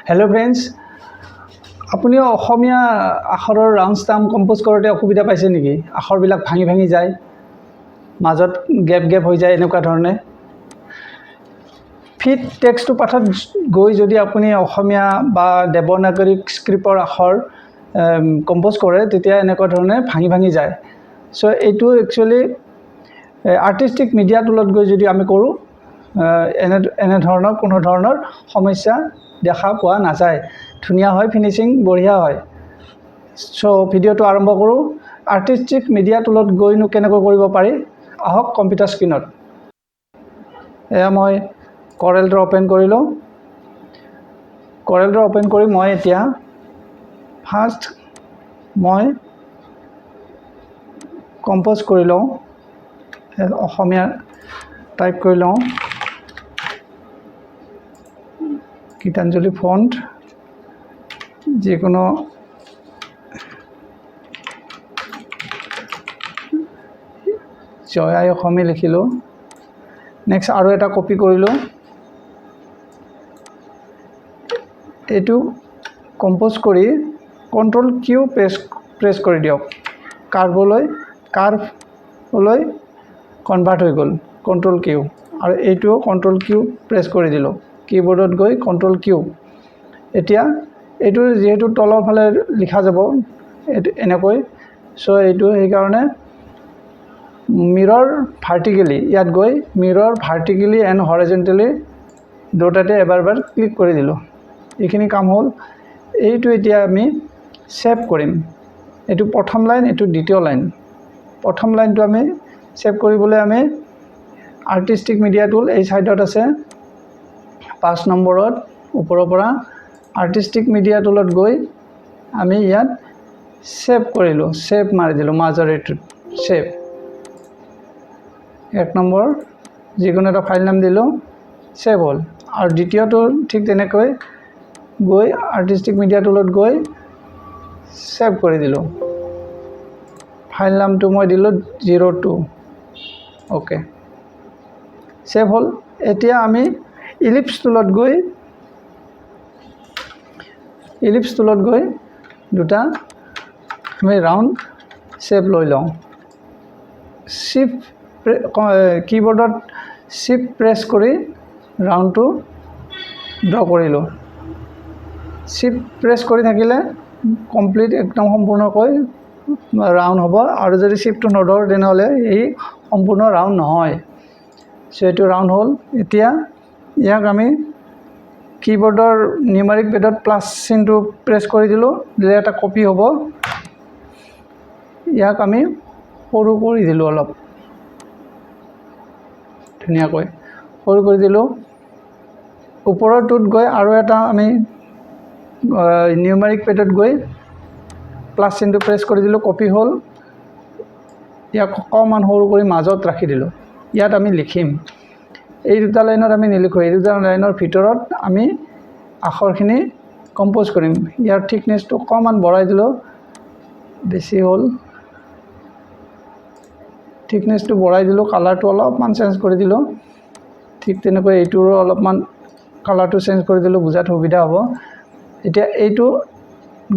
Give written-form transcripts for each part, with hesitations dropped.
Hello friends আপুনি অসমীয়া আখৰৰ round stamp compose কৰোঁতে অসুবিধা পাইছে নেকি আখৰবিলাক ভাঙি ভাঙি যায় মাজত গেপ হৈ যায় এনেকুৱা ধৰণে ফিট টেক্সট পাঠত গৈ যদি আপুনি অসমীয়া বা দেৱনাগৰী স্ক্ৰিপ্টৰ আখৰ কম্পোজ কৰে তেতিয়া এনেকুৱা ধৰণে ভাঙি যায় সো এইটো একচুয়ালি আৰ্টিস্টিক মিডিয়া টুলত গৈ যদি আমি কৰোঁ এনে ধৰণৰ কোনো ধৰণৰ সমস্যা দেখা পোৱা নাযায় ধুনিয়া হয় ফিনিশিং বঢ়িয়া হয় সো ভিডিওটো আৰম্ভ কৰোঁ আৰ্টিস্টিক মিডিয়া টুলত গৈনো কেনেকৈ কৰিব পাৰি আহক কম্পিউটাৰ স্ক্ৰিনত এয়া মই কৰেল ড্ৰ ওপেন কৰিলো কৰেল ড্ৰ ওপেন কৰি মই এতিয়া ফাৰ্স্ট মই কম্পোজ কৰি লওঁ অসমীয়া টাইপ কৰি লওঁ গীতাঞ্জলি ফন্ট যিকোনো জয় অসমী লিখিলো নেক্সট আৰু এটা কপি কৰিলো এটো কম্পোজ কৰি কন্ট্ৰোল কিউ প্ৰেছ কৰি দিয়ক কাৰ্ভলৈ কনভাৰ্ট হৈ গল কন্ট্ৰোল কিউ আৰু এইটো কন্ট্ৰোল কিউ প্ৰেছ কৰি দিলো কিবোৰ্ডত গৈ কন্ট্ৰোল কিউ এতিয়া এইটো যেহেতু তলৰ ফালে লিখা যাব এনেকৈ সো এইটো এই কাৰণে মিৰৰ ভাৰ্টিক্যালি ইয়াত গৈ মিৰৰ ভাৰ্টিক্যালি এন্ড হৰাইজন্টালি দুটাতে এবাৰ ক্লিক কৰি দিলো এইখিনি কাম হল এইটো এতিয়া আমি সেভ কৰিম এইটো প্ৰথম লাইন এইটো দ্বিতীয় লাইন প্ৰথম লাইনটো আমি সেভ কৰিবলৈ আমি আৰ্টিস্টিক মিডিয়া টুল এই সাইডত আছে 5 নম্বৰত ওপৰৰ পৰা আৰ্টিস্টিক মিডিয়া টুলত গৈ আমি ইয়াত সেভ কৰিলো সেভ মাৰি দিলো মাজৰেটো সেভ এক নম্বৰ যিকোনো এটা ফাইল নাম দিলো সেভ হল আৰু দ্বিতীয়টো ঠিক তেনেকৈ গৈ আৰ্টিস্টিক মিডিয়া টুলত গৈ সেভ কৰি দিলো ফাইল নামটো মই দিলো 02 ওকে সেভ হল এতিয়া আমি ইলিপস টুলত গৈ দুটা আমি ৰাউন্ড শেপ লৈ লওঁ শিফট কিবোৰ্ডত শিফট প্ৰেছ কৰি ৰাউন্ডটো ড্ৰ কৰিলো শিফট প্ৰেছ কৰি থাকিলে কমপ্লিট একদম সম্পূৰ্ণকৈ ৰাউন্ড হ'ব আৰু যদি শিফটটো নধৰ তেনেহলে এই সম্পূৰ্ণ ৰাউন্ড নহয় সো এইটো ৰাউন্ড হল এতিয়া ইয়াক আমি কিবোৰ্ডৰ নিউমেৰিক পেডত প্লাস চিনটো প্ৰেছ কৰি দিলো দিলে এটা কপি হ'ব ইয়াক আমি সৰু কৰি দিলো অলপ ধুনিয়াকৈ সৰু কৰি দিলো ওপৰটোত গৈ আৰু এটা আমি নিউমেৰিক পেডত গৈ প্লাস চিনটো প্ৰেছ কৰি দিলো কপি হল ইয়াক অকমান সৰু কৰি মাজত ৰাখি দিলো ইয়াত আমি লিখিম এই দুটা লাইনত আমি নিলিখো এই দুটা লাইনৰ ভিতৰত আমি আখৰখিনি কম্পোজ কৰিম ইয়াৰ থিকনেসটো অকমান বঢ়াই দিলো বেছি হল থিকনেসটো বঢ়াই দিলো কালাৰটো অলপমান চেঞ্জ কৰি দিলো ঠিক তেনেকৈ এইটোৰ অলপমান কালাৰটো চেঞ্জ কৰি দিলো বুজাত সুবিধা হ'ব এতিয়া এইটো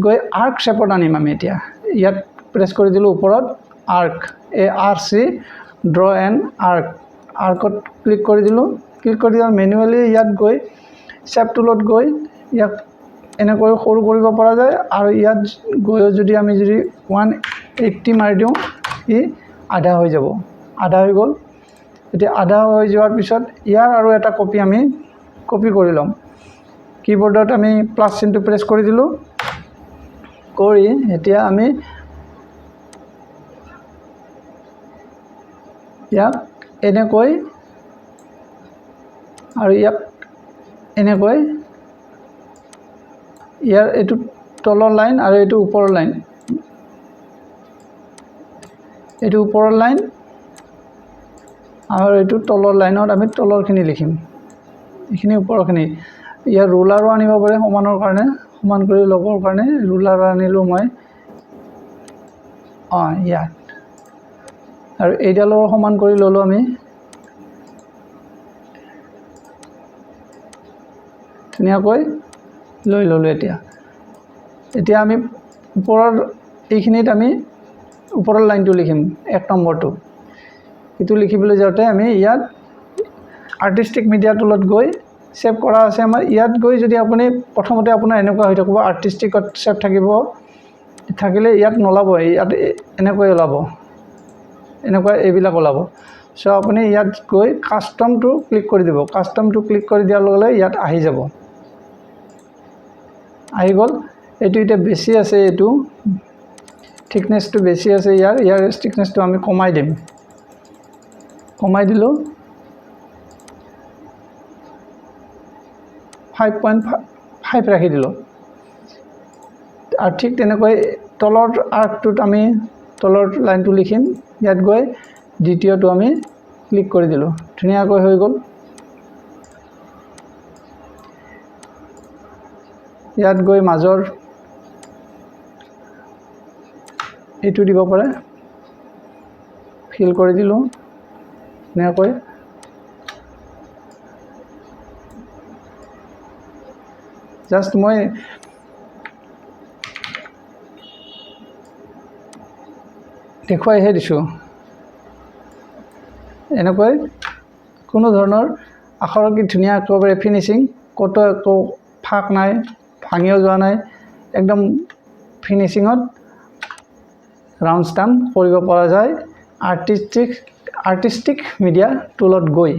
গৈ আৰ্ক শেপত আনিম আমি এতিয়া ইয়াত প্ৰেছ কৰি দিলো ওপৰত আৰ্ক ARC ড্ৰ এন আৰ্কত ক্লিক কৰি দিলো মেনুৱেলি ইয়াত গৈ শেপ টুলত গৈ ইয়াক এনেকৈ সৰু কৰিব পৰা যায় আৰু ইয়াত গৈ যদি আমি 180 মাৰি দিওঁ ই আধা হৈ যাব আধা হৈ গল এতিয়া আধা হৈ যোৱাৰ পিছত ইয়াৰ আৰু এটা কপি আমি কপি কৰি লম কিবোৰ্ডত আমি প্লাস চিনটো প্ৰেছ কৰি দিলো কৰি এতিয়া আমি ইয়াক এনেকৈ আৰু ইয়াক এনেকৈ ইয়াৰ এইটো তলৰ লাইন আৰু এইটো ওপৰৰ লাইন এইটো ওপৰৰ লাইন আৰু এইটো তলৰ লাইনত আমি তলৰখিনি লিখিম এইখিনি ওপৰখিনি ইয়াৰ ৰুলাৰো আনিব পাৰে সমানৰ কাৰণে সমান কৰি ল'বৰ কাৰণে ৰুলাৰ আনিলো মই ইয়াত আৰু এইডালৰ সমান কৰি ললো আমি ধুনিয়াকৈ লৈ ল'লোঁ। এতিয়া আমি ওপৰৰ এইখিনিত আমি ওপৰৰ লাইনটো লিখিম 1 নম্বৰটো। এইটো লিখিবলৈ যাওঁতে আমি ইয়াত আৰ্টিষ্টিক মিডিয়া টুলত গৈ সেভ কৰা আছে আমাৰ। ইয়াত গৈ যদি আপুনি প্ৰথমতে আপোনাৰ এনেকুৱা হৈ থাকিব আৰ্টিষ্টিকত সেভ থাকিলে ইয়াত নলাব, ইয়াত এনেকৈ ওলাব, এনেকুৱা এইবিলাক ওলাব। চ' আপুনি ইয়াত গৈ কাষ্টমটো ক্লিক কৰি দিব। কাষ্টমটো ক্লিক কৰি দিয়াৰ লগে লগে ইয়াত আহি যাব, আহি গ'ল। এইটো এতিয়া বেছি আছে, এইটো থিকনেছটো বেছি আছে, ইয়াৰ থিকনেছটো আমি কমাই দিম। কমাই দিলোঁ 5.5 ৰাখি দিলোঁ। আৰু ঠিক তেনেকৈ তলৰ আৰ্কটোত আমি তলৰ লাইনটো লিখিম। ইয়াত গৈ দ্বিতীয়টো আমি ক্লিক কৰি দিলোঁ, ধুনীয়াকৈ হৈ গ'ল। ইয়াত গৈ মাজৰ এইটো দিব পাৰে, ফিল কৰি দিলোঁ ধুনীয়াকৈ। জাষ্ট মই দেখুৱাইহে দিছোঁ। এনেকৈ কোনো ধৰণৰ আখৰৰ কি ধুনীয়া একেবাৰে ফিনিচিং, ক'তো একো ফাঁক নাই, ভাঙিও যোৱা নাই, একদম ফিনিচিঙত ৰাউণ্ড ষ্টাম্প কৰিব পৰা যায় আৰ্টিষ্টিক মিডিয়া টুলত গৈ।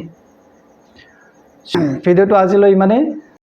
ভিডিঅ'টো আজিলৈ ইমানেই।